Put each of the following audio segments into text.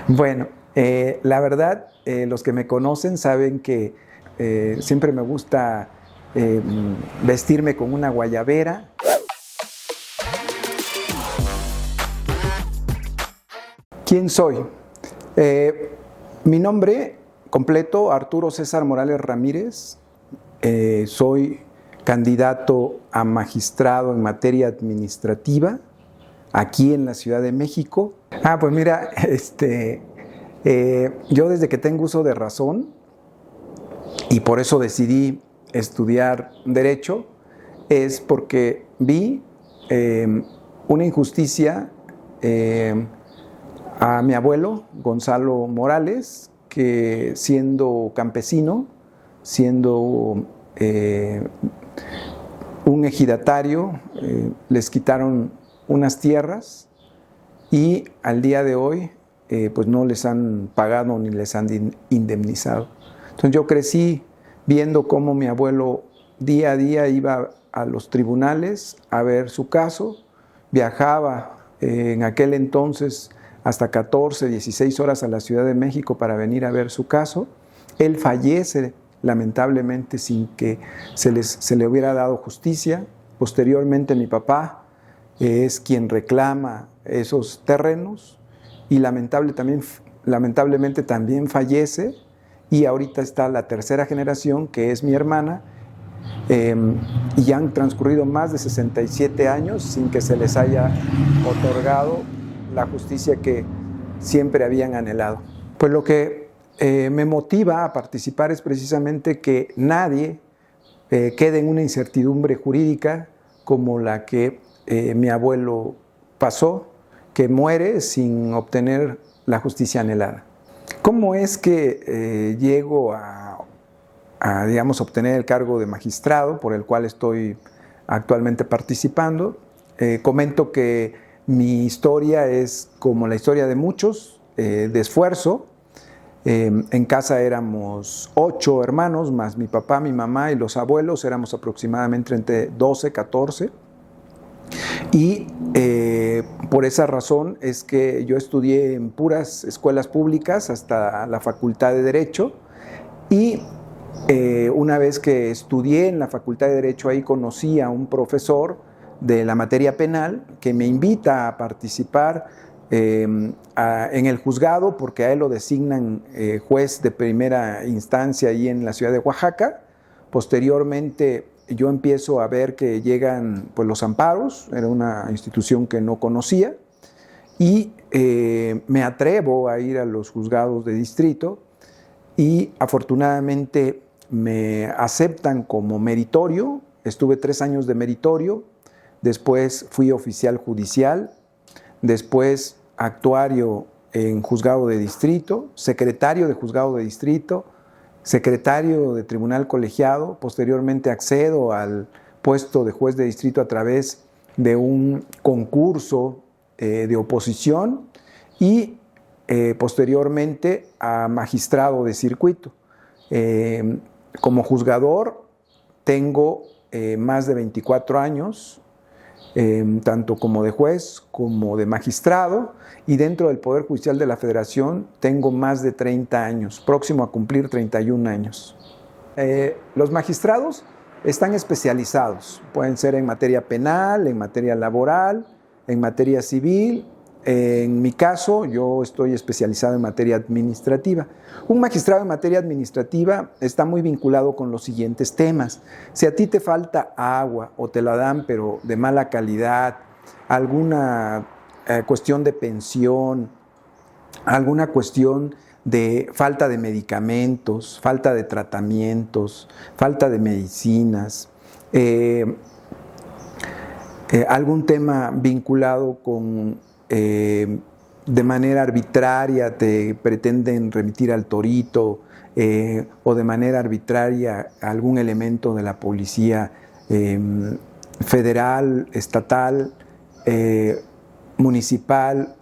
Bueno, la verdad, los que me conocen saben que siempre me gusta vestirme con una guayabera. ¿Quién soy? Mi nombre completo, Arturo César Morales Ramírez. Soy candidato a magistrado en materia administrativa aquí en la Ciudad de México. Pues mira, yo desde que tengo uso de razón, y por eso decidí estudiar Derecho, es porque vi una injusticia a mi abuelo, Gonzalo Morales, que siendo campesino, siendo un ejidatario, les quitaron unas tierras y al día de hoy pues no les han pagado ni les han indemnizado. Entonces yo crecí viendo cómo mi abuelo día a día iba a los tribunales a ver su caso, viajaba en aquel entonces hasta 14, 16 horas a la Ciudad de México para venir a ver su caso. Él fallece lamentablemente sin que se le hubiera dado justicia. Posteriormente mi papá es quien reclama esos terrenos y lamentablemente también fallece, y ahorita está la tercera generación, que es mi hermana, y han transcurrido más de 67 años sin que se les haya otorgado la justicia que siempre habían anhelado. Pues lo que me motiva a participar es precisamente que nadie quede en una incertidumbre jurídica como la que mi abuelo pasó, que muere sin obtener la justicia anhelada. ¿Cómo es que llego a digamos, obtener el cargo de magistrado por el cual estoy actualmente participando? Comento que mi historia es como la historia de muchos, de esfuerzo. En casa éramos 8 hermanos, más mi papá, mi mamá y los abuelos, éramos aproximadamente entre 12, 14. Y por esa razón es que yo estudié en puras escuelas públicas hasta la Facultad de Derecho, y una vez que estudié en la Facultad de Derecho, ahí conocí a un profesor de la materia penal que me invita a participar en el juzgado, porque a él lo designan juez de primera instancia ahí en la ciudad de Oaxaca. Posteriormente yo empiezo a ver que llegan pues, los amparos, era una institución que no conocía, y me atrevo a ir a los juzgados de distrito, y afortunadamente me aceptan como meritorio. Estuve 3 años de meritorio, después fui oficial judicial, después actuario en juzgado de distrito, secretario de juzgado de distrito, secretario de tribunal colegiado. Posteriormente accedo al puesto de juez de distrito a través de un concurso de oposición, y posteriormente a magistrado de circuito. Como juzgador tengo más de 24 años, tanto como de juez como de magistrado, y dentro del Poder Judicial de la Federación tengo más de 30 años, próximo a cumplir 31 años. Los magistrados están especializados, pueden ser en materia penal, en materia laboral, en materia civil. En mi caso, yo estoy especializado en materia administrativa. Un magistrado en materia administrativa está muy vinculado con los siguientes temas. Si a ti te falta agua o te la dan pero de mala calidad, alguna cuestión de pensión, alguna cuestión de falta de medicamentos, falta de tratamientos, falta de medicinas, algún tema vinculado con de manera arbitraria te pretenden remitir al torito, o de manera arbitraria algún elemento de la policía federal, estatal, municipal,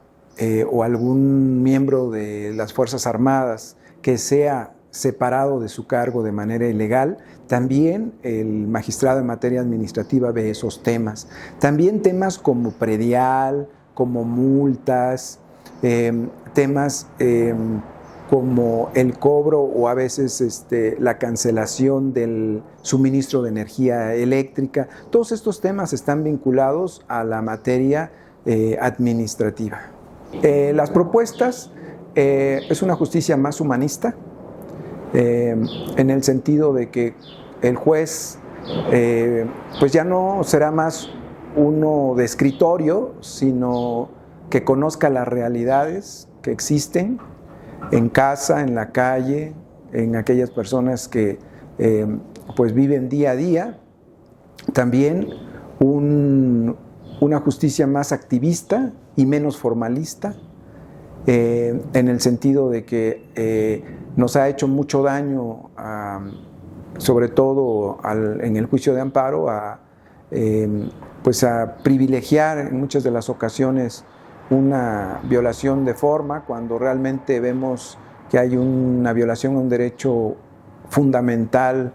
o algún miembro de las Fuerzas Armadas que sea separado de su cargo de manera ilegal, también el magistrado en materia administrativa ve esos temas. También temas como predial, como multas, temas como el cobro o a veces la cancelación del suministro de energía eléctrica. Todos estos temas están vinculados a la materia administrativa. Las propuestas es una justicia más humanista, en el sentido de que el juez pues ya no será más uno de escritorio, sino que conozca las realidades que existen en casa, en la calle, en aquellas personas que pues viven día a día. También una justicia más activista y menos formalista, en el sentido de que nos ha hecho mucho daño, sobre todo en el juicio de amparo, pues a privilegiar en muchas de las ocasiones una violación de forma, cuando realmente vemos que hay una violación a un derecho fundamental,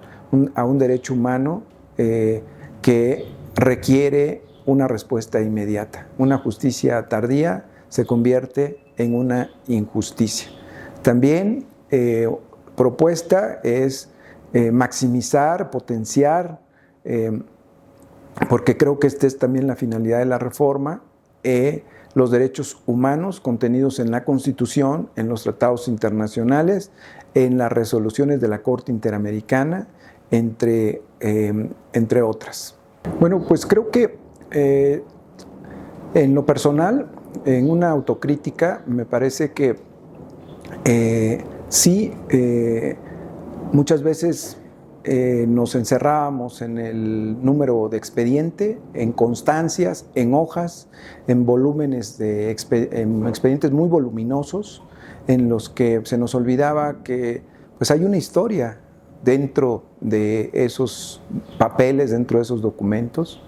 a un derecho humano que requiere una respuesta inmediata. Una justicia tardía se convierte en una injusticia. También propuesta es maximizar, potenciar, porque creo que esta es también la finalidad de la reforma, los derechos humanos contenidos en la Constitución, en los tratados internacionales, en las resoluciones de la Corte Interamericana, entre otras. Bueno, pues creo que en lo personal, en una autocrítica, me parece que sí, muchas veces nos encerrábamos en el número de expediente, en constancias, en hojas, en volúmenes en expedientes muy voluminosos, en los que se nos olvidaba que pues hay una historia dentro de esos papeles, dentro de esos documentos,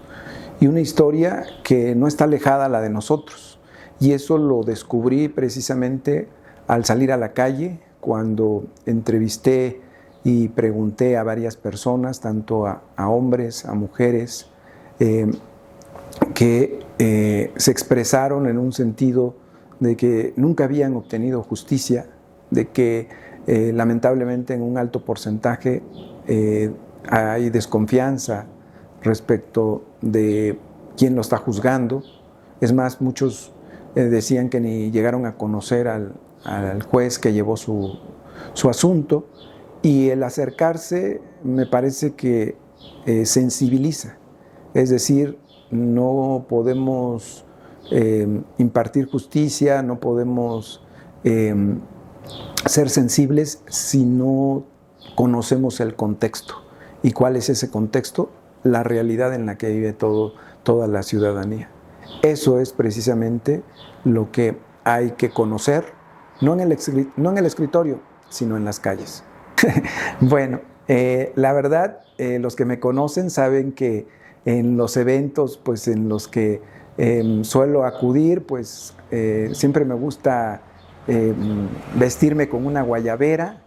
y una historia que no está alejada a la de nosotros. Y eso lo descubrí precisamente al salir a la calle, cuando entrevisté y pregunté a varias personas, tanto a hombres, a mujeres, que se expresaron en un sentido de que nunca habían obtenido justicia, de que lamentablemente en un alto porcentaje hay desconfianza respecto de quién lo está juzgando. Es más, muchos decían que ni llegaron a conocer al juez que llevó su asunto. Y el acercarse me parece que sensibiliza, es decir, no podemos impartir justicia, no podemos ser sensibles si no conocemos el contexto. ¿Y cuál es ese contexto? La realidad en la que vive toda la ciudadanía. Eso es precisamente lo que hay que conocer, no en el escritorio, sino en las calles. Bueno, la verdad, los que me conocen saben que en los eventos pues, en los que suelo acudir, pues siempre me gusta vestirme con una guayabera.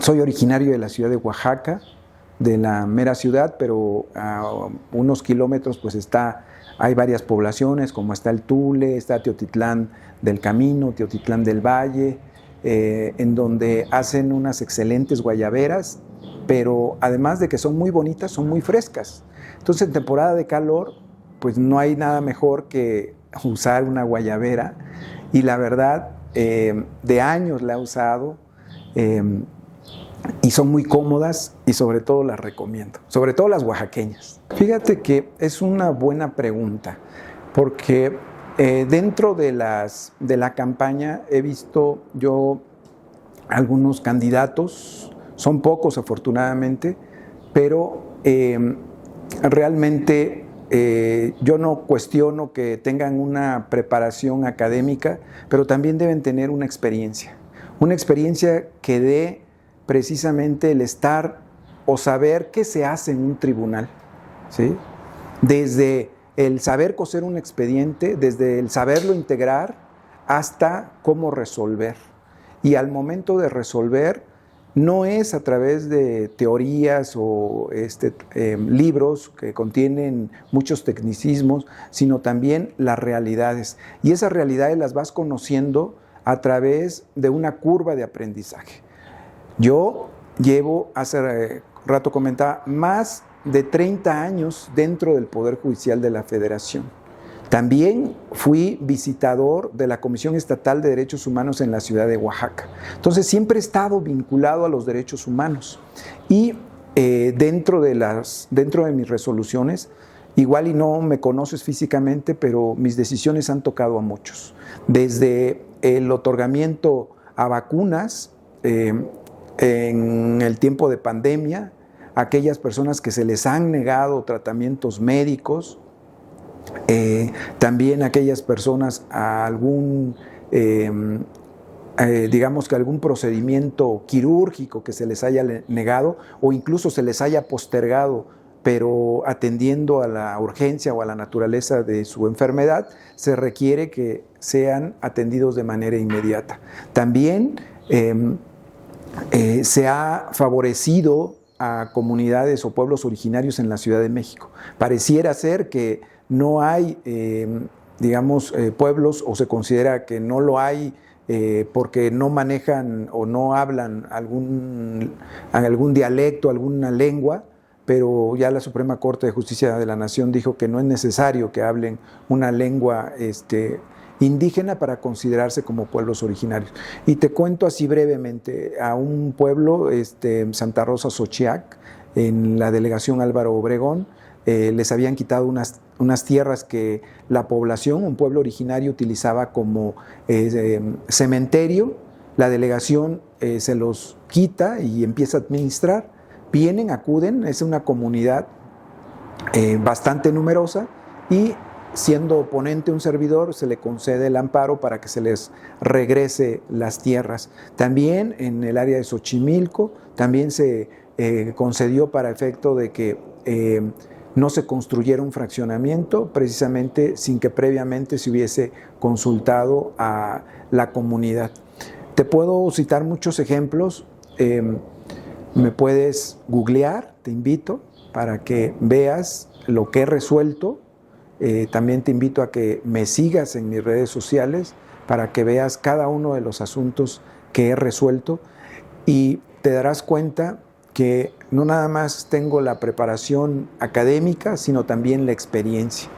Soy originario de la ciudad de Oaxaca, de la mera ciudad, pero a unos kilómetros pues hay varias poblaciones, como está el Tule, está Teotitlán del Camino, Teotitlán del Valle, en donde hacen unas excelentes guayaberas, pero además de que son muy bonitas, son muy frescas. Entonces en temporada de calor, pues no hay nada mejor que usar una guayabera, y la verdad, de años la he usado, y son muy cómodas, y sobre todo las recomiendo, sobre todo las oaxaqueñas. Fíjate que es una buena pregunta, porque dentro de la campaña he visto yo algunos candidatos, son pocos afortunadamente, pero realmente yo no cuestiono que tengan una preparación académica, pero también deben tener una experiencia que dé precisamente el estar o saber qué se hace en un tribunal, ¿sí? Desde el saber coser un expediente, desde el saberlo integrar hasta cómo resolver. Y al momento de resolver, no es a través de teorías o libros que contienen muchos tecnicismos, sino también las realidades. Y esas realidades las vas conociendo a través de una curva de aprendizaje. Yo llevo, hace rato comentaba, más de 30 años dentro del Poder Judicial de la Federación. También fui visitador de la Comisión Estatal de Derechos Humanos en la ciudad de Oaxaca. Entonces siempre he estado vinculado a los derechos humanos y dentro de mis resoluciones, igual y no me conoces físicamente, pero mis decisiones han tocado a muchos. Desde el otorgamiento a vacunas en el tiempo de pandemia, aquellas personas que se les han negado tratamientos médicos, también aquellas personas a algún, digamos que algún procedimiento quirúrgico que se les haya negado o incluso se les haya postergado, pero atendiendo a la urgencia o a la naturaleza de su enfermedad, se requiere que sean atendidos de manera inmediata. También se ha favorecido a comunidades o pueblos originarios en la Ciudad de México. Pareciera ser que no hay, pueblos, o se considera que no lo hay porque no manejan o no hablan algún dialecto, alguna lengua, pero ya la Suprema Corte de Justicia de la Nación dijo que no es necesario que hablen una lengua indígena para considerarse como pueblos originarios. Y te cuento así brevemente, a un pueblo, Santa Rosa Xochiac, en la delegación Álvaro Obregón, les habían quitado unas tierras que la población, un pueblo originario, utilizaba como cementerio. La delegación se los quita y empieza a administrar. Vienen, acuden, es una comunidad bastante numerosa y siendo oponente un servidor, se le concede el amparo para que se les regrese las tierras. También en el área de Xochimilco, también se concedió para efecto de que no se construyera un fraccionamiento, precisamente sin que previamente se hubiese consultado a la comunidad. Te puedo citar muchos ejemplos, me puedes googlear, te invito, para que veas lo que he resuelto. También te invito a que me sigas en mis redes sociales para que veas cada uno de los asuntos que he resuelto y te darás cuenta que no nada más tengo la preparación académica, sino también la experiencia.